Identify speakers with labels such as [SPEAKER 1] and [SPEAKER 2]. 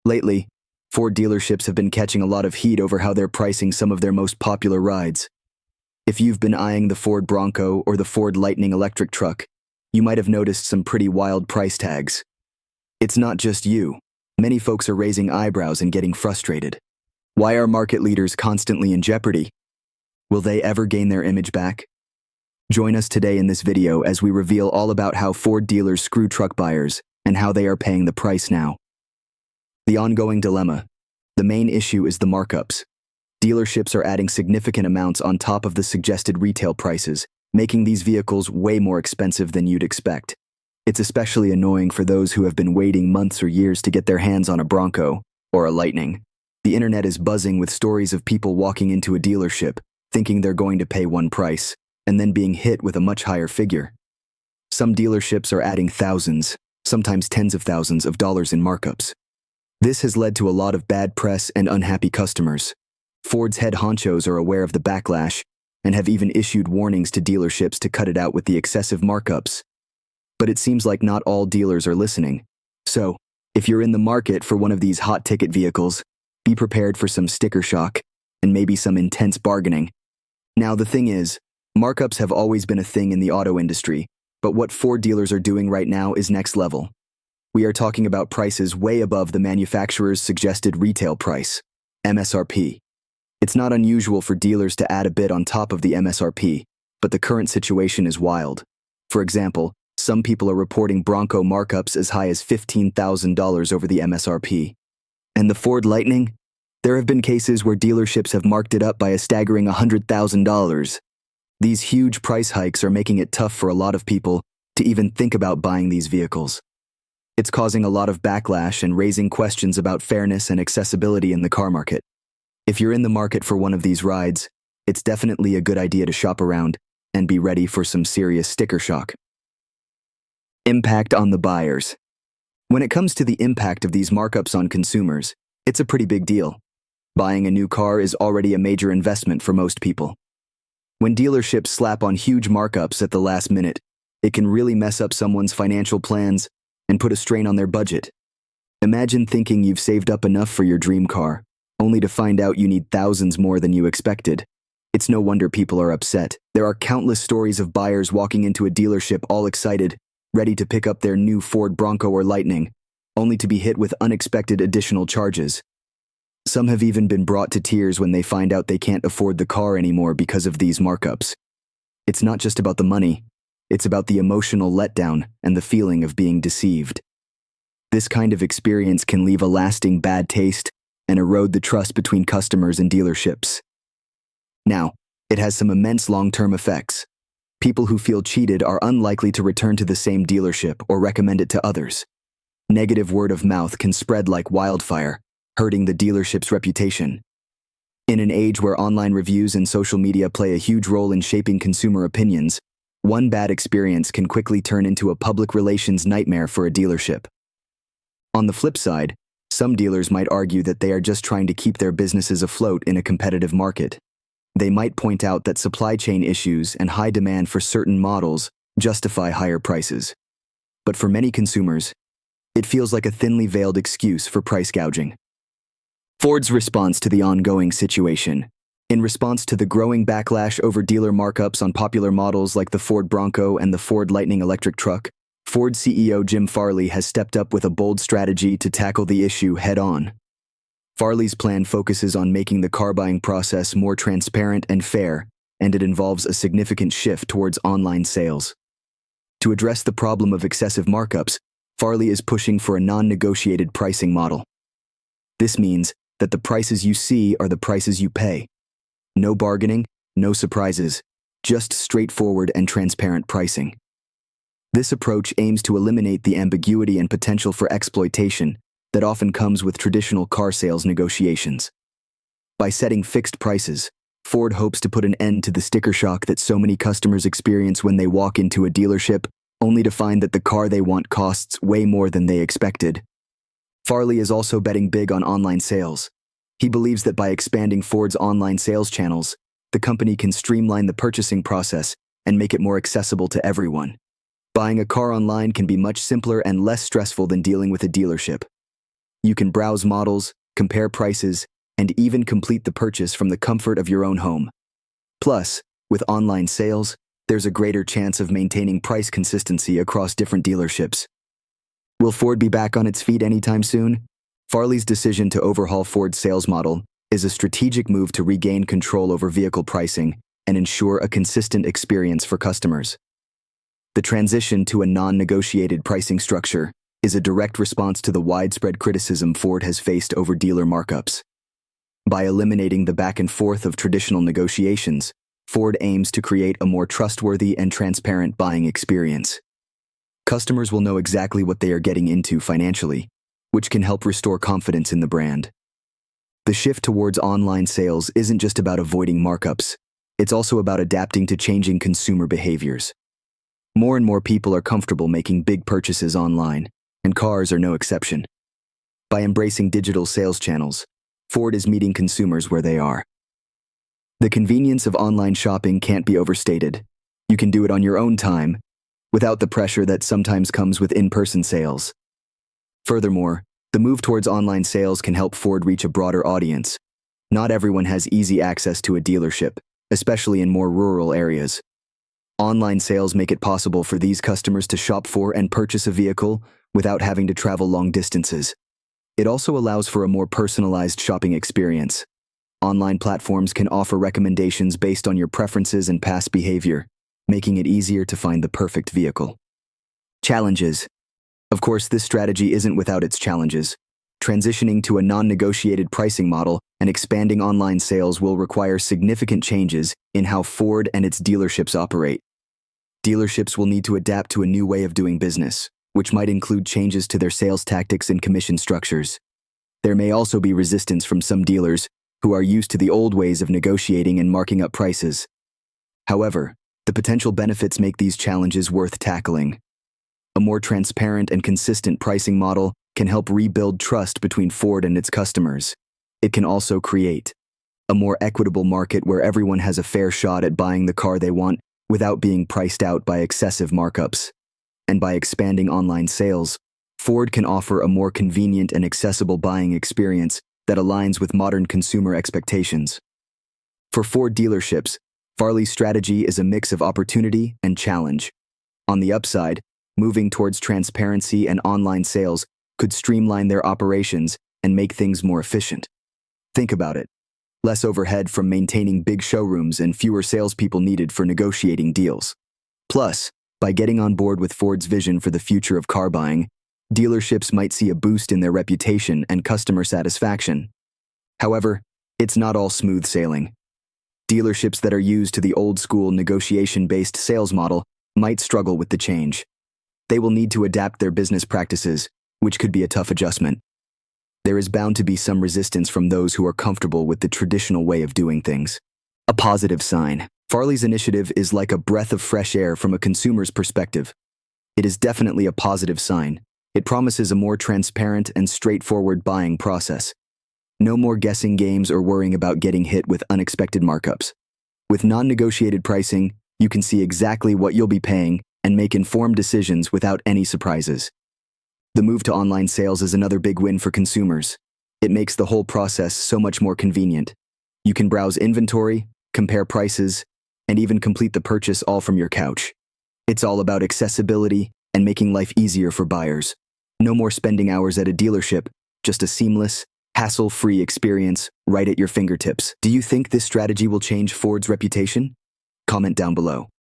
[SPEAKER 1] Lately, Ford dealerships have been catching a lot of heat over how they're pricing some of their most popular rides. If you've been eyeing the Ford Bronco or the Ford Lightning electric truck, you might have noticed some pretty wild price tags. It's not just you. Many folks are raising eyebrows and getting frustrated. Why are market leaders constantly in jeopardy? Will they ever gain their image back? Join us today in this video as we reveal all about how Ford dealers screw truck buyers and how they are paying the price now. The ongoing dilemma. The main issue is the markups. Dealerships are adding significant amounts on top of the suggested retail prices, making these vehicles way more expensive than you'd expect. It's especially annoying for those who have been waiting months or years to get their hands on a Bronco or a Lightning. The internet is buzzing with stories of people walking into a dealership, thinking they're going to pay one price, and then being hit with a much higher figure. Some dealerships are adding thousands, sometimes tens of thousands of dollars in markups. This has led to a lot of bad press and unhappy customers. Ford's head honchos are aware of the backlash and have even issued warnings to dealerships to cut it out with the excessive markups. But it seems like not all dealers are listening. So, if you're in the market for one of these hot-ticket vehicles, be prepared for some sticker shock and maybe some intense bargaining. Now, the thing is, markups have always been a thing in the auto industry, but what Ford dealers are doing right now is next level. We are talking about prices way above the manufacturer's suggested retail price, MSRP. It's not unusual for dealers to add a bit on top of the MSRP, but the current situation is wild. For example, some people are reporting Bronco markups as high as $15,000 over the MSRP. And the Ford Lightning? There have been cases where dealerships have marked it up by a staggering $100,000. These huge price hikes are making it tough for a lot of people to even think about buying these vehicles. It's causing a lot of backlash and raising questions about fairness and accessibility in the car market. If you're in the market for one of these rides, it's definitely a good idea to shop around and be ready for some serious sticker shock. Impact on the buyers. When it comes to the impact of these markups on consumers, it's a pretty big deal. Buying a new car is already a major investment for most people. When dealerships slap on huge markups at the last minute, it can really mess up someone's financial plans and put a strain on their budget. Imagine thinking you've saved up enough for your dream car, only to find out you need thousands more than you expected. It's no wonder people are upset. There are countless stories of buyers walking into a dealership all excited, ready to pick up their new Ford Bronco or Lightning, only to be hit with unexpected additional charges. Some have even been brought to tears when they find out they can't afford the car anymore because of these markups. It's not just about the money. It's about the emotional letdown and the feeling of being deceived. This kind of experience can leave a lasting bad taste and erode the trust between customers and dealerships. Now, it has some immense long-term effects. People who feel cheated are unlikely to return to the same dealership or recommend it to others. Negative word of mouth can spread like wildfire, hurting the dealership's reputation. In an age where online reviews and social media play a huge role in shaping consumer opinions, one bad experience can quickly turn into a public relations nightmare for a dealership. On the flip side, some dealers might argue that they are just trying to keep their businesses afloat in a competitive market. They might point out that supply chain issues and high demand for certain models justify higher prices. But for many consumers, it feels like a thinly veiled excuse for price gouging. Ford's response to the ongoing situation. In response to the growing backlash over dealer markups on popular models like the Ford Bronco and the Ford Lightning electric truck, Ford CEO Jim Farley has stepped up with a bold strategy to tackle the issue head-on. Farley's plan focuses on making the car buying process more transparent and fair, and it involves a significant shift towards online sales. To address the problem of excessive markups, Farley is pushing for a non-negotiated pricing model. This means that the prices you see are the prices you pay. No bargaining, no surprises, just straightforward and transparent pricing. This approach aims to eliminate the ambiguity and potential for exploitation that often comes with traditional car sales negotiations. By setting fixed prices, Ford hopes to put an end to the sticker shock that so many customers experience when they walk into a dealership, only to find that the car they want costs way more than they expected. Farley is also betting big on online sales. He believes that by expanding Ford's online sales channels, the company can streamline the purchasing process and make it more accessible to everyone. Buying a car online can be much simpler and less stressful than dealing with a dealership. You can browse models, compare prices, and even complete the purchase from the comfort of your own home. Plus, with online sales, there's a greater chance of maintaining price consistency across different dealerships. Will Ford be back on its feet anytime soon? Farley's decision to overhaul Ford's sales model is a strategic move to regain control over vehicle pricing and ensure a consistent experience for customers. The transition to a non-negotiated pricing structure is a direct response to the widespread criticism Ford has faced over dealer markups. By eliminating the back and forth of traditional negotiations, Ford aims to create a more trustworthy and transparent buying experience. Customers will know exactly what they are getting into financially, which can help restore confidence in the brand. The shift towards online sales isn't just about avoiding markups, it's also about adapting to changing consumer behaviors. More and more people are comfortable making big purchases online, and cars are no exception. By embracing digital sales channels, Ford is meeting consumers where they are. The convenience of online shopping can't be overstated. You can do it on your own time, without the pressure that sometimes comes with in-person sales. Furthermore, the move towards online sales can help Ford reach a broader audience. Not everyone has easy access to a dealership, especially in more rural areas. Online sales make it possible for these customers to shop for and purchase a vehicle without having to travel long distances. It also allows for a more personalized shopping experience. Online platforms can offer recommendations based on your preferences and past behavior, making it easier to find the perfect vehicle. Challenges. Of course, this strategy isn't without its challenges. Transitioning to a non-negotiated pricing model and expanding online sales will require significant changes in how Ford and its dealerships operate. Dealerships will need to adapt to a new way of doing business, which might include changes to their sales tactics and commission structures. There may also be resistance from some dealers who are used to the old ways of negotiating and marking up prices. However, the potential benefits make these challenges worth tackling. A more transparent and consistent pricing model can help rebuild trust between Ford and its customers. It can also create a more equitable market where everyone has a fair shot at buying the car they want without being priced out by excessive markups. And by expanding online sales, Ford can offer a more convenient and accessible buying experience that aligns with modern consumer expectations. For Ford dealerships, Farley's strategy is a mix of opportunity and challenge. On the upside, moving towards transparency and online sales could streamline their operations and make things more efficient. Think about it. Less overhead from maintaining big showrooms and fewer salespeople needed for negotiating deals. Plus, by getting on board with Ford's vision for the future of car buying, dealerships might see a boost in their reputation and customer satisfaction. However, it's not all smooth sailing. Dealerships that are used to the old-school negotiation-based sales model might struggle with the change. They will need to adapt their business practices, which could be a tough adjustment. There is bound to be some resistance from those who are comfortable with the traditional way of doing things. A positive sign. Farley's initiative is like a breath of fresh air from a consumer's perspective. It is definitely a positive sign. It promises a more transparent and straightforward buying process. No more guessing games or worrying about getting hit with unexpected markups. With non-negotiated pricing, you can see exactly what you'll be paying and make informed decisions without any surprises. The move to online sales is another big win for consumers. It makes the whole process so much more convenient. You can browse inventory, compare prices, and even complete the purchase all from your couch. It's all about accessibility and making life easier for buyers. No more spending hours at a dealership, just a seamless, hassle-free experience right at your fingertips. Do you think this strategy will change Ford's reputation? Comment down below.